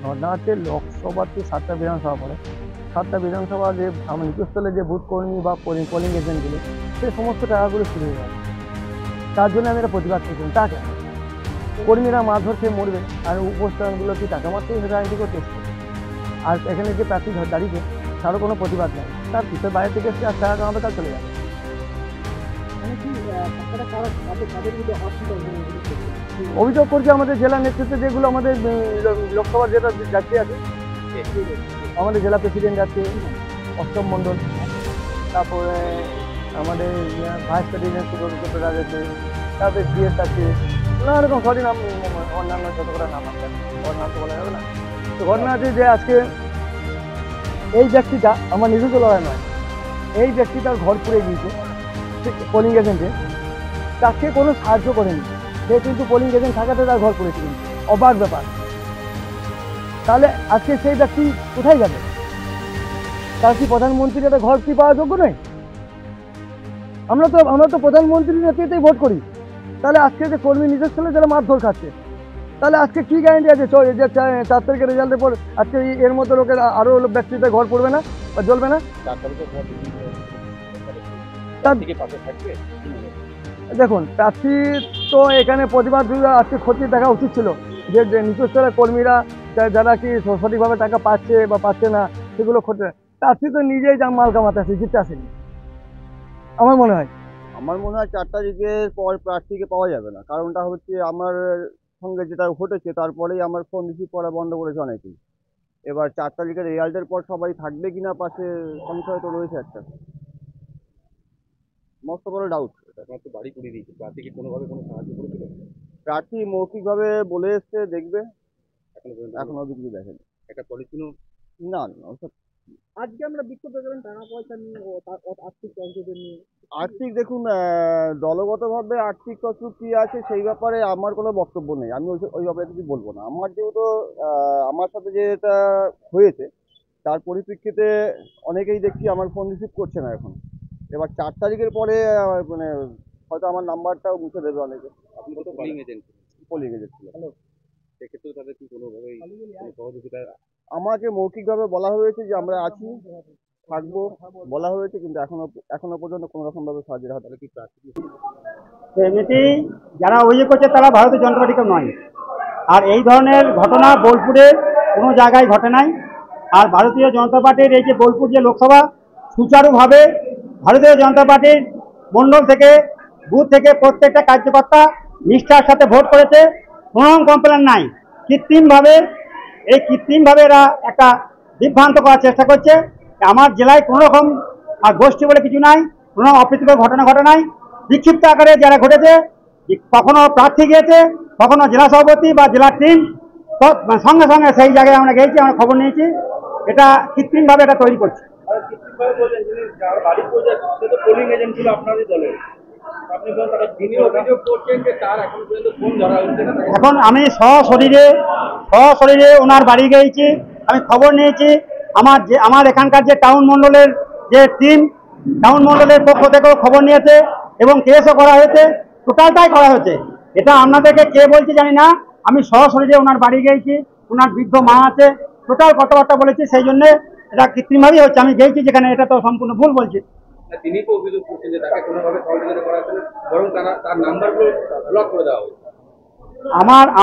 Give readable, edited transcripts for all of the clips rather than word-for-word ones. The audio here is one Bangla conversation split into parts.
ঘটনা হচ্ছে লোকসভাতে 7টা বিধানসভা পড়ে। 7টা বিধানসভা যে আমার নিচস্থলে যে বুথ কর্মী বা পোলিং এজেন্টগুলো সে সমস্ত টাকাগুলো চুরি হয়ে যাবে। তার জন্য আমি একটা প্রতিবাদ করছিলাম। টাকা কর্মীরা মারধর খেয়ে মরবে আর উপস্থানগুলো কি টাকা মারতেই রাজনীতি করতে এসছে। আর এখানে যে প্রার্থী দাঁড়িয়েছে তারও কোনো প্রতিবাদ নেই, তার পিছনে বাইরে থেকে এসছে আর টাকা কামাবে তার চলে যাবে। অভিযোগ করছে আমাদের জেলা নেতৃত্বে, যেগুলো আমাদের লোকসভার যেটা যাত্রী আছে, আমাদের জেলা প্রেসিডেন্ট আছে অষ্টম মণ্ডল, তারপরে আমাদের ভাইস প্রেসিডেন্ট সুব্রত আছে, তারপরে সিএস আছে, নানা রকম সরি নাম, অন্যান্য যত করে নাম আছে, ওর নাম তো বলা যাবে না। তো ঘটনা আছে যে আজকে এই ব্যক্তিটা আমার নিজস্ব লড়াই নয়, এই ব্যক্তি তার ঘর পুড়ে গিয়েছে পোলিং এজেন্টে, তাকে কোনো সাহায্য করেনি। সে কিন্তু পোলিং এজেন্ট থাকাতে তার ঘর পড়েছিল, অবাক ব্যাপার। তাহলে আজকে সেই ব্যক্তি কোথায় যাবে? তার কি প্রধানমন্ত্রীর একটা ঘর কি পাওয়া যোগ্য নয়? আমরা তো প্রধানমন্ত্রীর নেতৃত্বেই ভোট করি। তাহলে আজকে যে কর্মী নিজের ছেলে যারা মারধর খাচ্ছে, তাহলে আজকে কি গ্যারান্টি আছে যে 4 তারিখের রেজাল্টের পর আজকে এর মতো লোকের আরো ব্যক্তিদের ঘর পড়বে না বা জ্বলবে না? দেখুন, প্রার্থী তো এখানে প্রতিবাদ আজকে ক্ষতি দেখা উচিত ছিল, যে নিচস্তরের কর্মীরা যারা কি সঠিকভাবে টাকা পাচ্ছে বা পাচ্ছে না সেগুলো ক্ষতি। প্রার্থী তো নিজেই মাল কামাতে আসে, জিততে আসেনি আমার মনে হয়। 4 তারিখের পর প্রার্থীকে পাওয়া যাবে না। কারণটা হচ্ছে আমার সঙ্গে যেটা ঘটেছে তারপরেই আমার ফোন রিসিভ করা বন্ধ করেছে অনেকেই। এবার 4 তারিখের রেজাল্টের পর সবাই থাকবে কিনা পাশে সংশয় তো রয়েছে একটা, মস্ত বড় ডাউট। বাড়ি পুড়িয়ে দিয়েছে, প্রার্থীকে কোনোভাবে কোনো সাহায্য করেছিল? প্রার্থী মৌখিকভাবে বলে এসছে দেখবে, এখনো অব্দি কিছু দেখেনি। একটা পলিথিনও না না ওসব। আজকে আমরা বিক্ষোভ দেবেন টাকা পয়সা নিয়ে ও আর্থিক সংযোজন নিয়ে। আর্থিক দেখুন, দলগতভাবে আর্থিক তছরূপ কি আছে সেই ব্যাপারে আমার কোনো বক্তব্য নেই, আমি ওই ব্যাপারে কিছু বলবো না। আমার যেহেতু আমার সাথে যেটা হয়েছে তার পরিপ্রেক্ষিতে অনেকেই দেখছি আমার ফোন রিসিভ করছে না এখন। এবার 4 তারিখের পরে মানে হয়তো আমার নাম্বারটাও মুছে দেবে অনেকে। আপনি তো পোলিং এজেন্ট ছিল, সেক্ষেত্রে তাদের কি কোনোভাবেই সহযোগিতা? আমাকে মৌখিকভাবে বলা হয়েছে যে আমরা আছি, থাকবো বলা হয়েছে, কিন্তু এখনো পর্যন্ত কোনো রকম ভাবে সাহায্যের হাত। কি প্রার্থী এমনিতে যারা অভিযোগ করছে তারা ভারতীয় জনতা পার্টি কেউ নয়। আর এই ধরনের ঘটনা বোলপুরে কোনো জায়গায় ঘটে নাই। আর ভারতীয় জনতা পার্টির এই যে বোলপুর যে লোকসভা, সুচারুভাবে ভারতীয় জনতা পার্টির মণ্ডল থেকে বুথ থেকে প্রত্যেকটা কার্যকর্তা নিষ্ঠার সাথে ভোট করেছে, কোনো কমপ্লেন নাই। কৃত্রিমভাবে এরা একটা বিভ্রান্ত করার চেষ্টা করছে। আমার জেলায় কোনো রকম আর গোষ্ঠী বলে কিছু নাই, কোনো অপ্রীতিকর ঘটনা ঘটে নাই। বিক্ষিপ্ত আকারে যারা ঘটেছে, কখনো প্রার্থী গিয়েছে, কখনো জেলা সভাপতি বা জেলার টিম, সঙ্গে সঙ্গে সেই জায়গায় আমরা গিয়েছি, আমরা খবর নিয়েছি। এটা কৃত্রিমভাবে এটা তৈরি করছে। এখন আমি সশরীরে ওনার বাড়ি গিয়েছি, আমি খবর নিয়েছি। আমার এখানকার যে টাউন মণ্ডলের যে টিম, টাউন মণ্ডলের পক্ষ থেকেও খবর নিয়েছে এবং কেসও করা হয়েছে, টোটালটাই করা হয়েছে। এটা আপনাদেরকে কে বলছি জানি না, আমি সশরীরে ওনার বাড়ি গিয়েছি, ওনার বৃদ্ধ মা আছে, টোটাল কথাবার্তা বলেছি। সেই জন্য এটা কৃত্রিমভাবেই হচ্ছে। আমি গিয়েছি যেখানে, এটা তো সম্পূর্ণ ভুল বলছি। তিনি তো অভিযোগ করছেন যে তাকে কোনোভাবে সহযোগিতা করা হচ্ছে না, বরং তার নাম্বারগুলো ব্লক করে দেওয়া হয়েছে।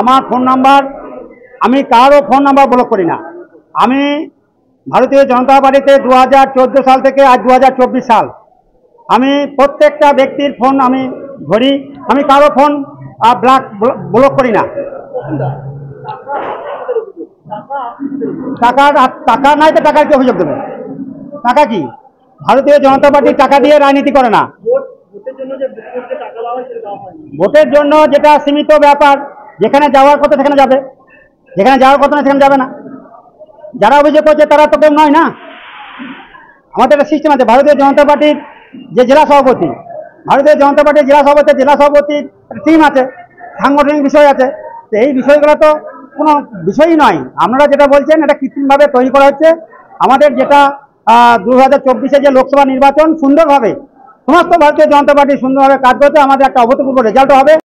আমার ফোন নাম্বার, আমি কারো ফোন নাম্বার ব্লক করি না। আমি ভারতীয় জনতা পার্টিতে 2014 সাল থেকে আজ 2024 সাল, আমি প্রত্যেকটা ব্যক্তির ফোন আমি ধরি, আমি কারো ফোন ব্লক করি না। টাকা নাই তো টাকার কি অভিযোগ দেবে? টাকা কি? ভারতীয় জনতা পার্টি টাকা দিয়ে রাজনীতি করে না। ভোটের জন্য যেটা সীমিত ব্যাপার, যেখানে যাওয়ার কথা সেখানে যাবে, যেখানে যাওয়ার কথা না সেখানে যাবে না। যারা অভিযোগ করছে তারা তো কেউ নয় না। আমাদের একটা সিস্টেম আছে, ভারতীয় জনতা পার্টির যে জেলা সভাপতি, জেলা সভাপতির টিম আছে, সাংগঠনিক বিষয় আছে। তো এই বিষয়গুলো তো কোনো বিষয়ই নয়। আপনারা যেটা বলছেন এটা কৃত্রিমভাবে তৈরি করা হচ্ছে। আমাদের যেটা 2024-এ যে লোকসভা নির্বাচন সুন্দরভাবে সমস্ত ভারতীয় জনতা পার্টি সুন্দরভাবে কাজ করছে, আমাদের একটা অভূতপূর্ব রেজাল্ট হবে।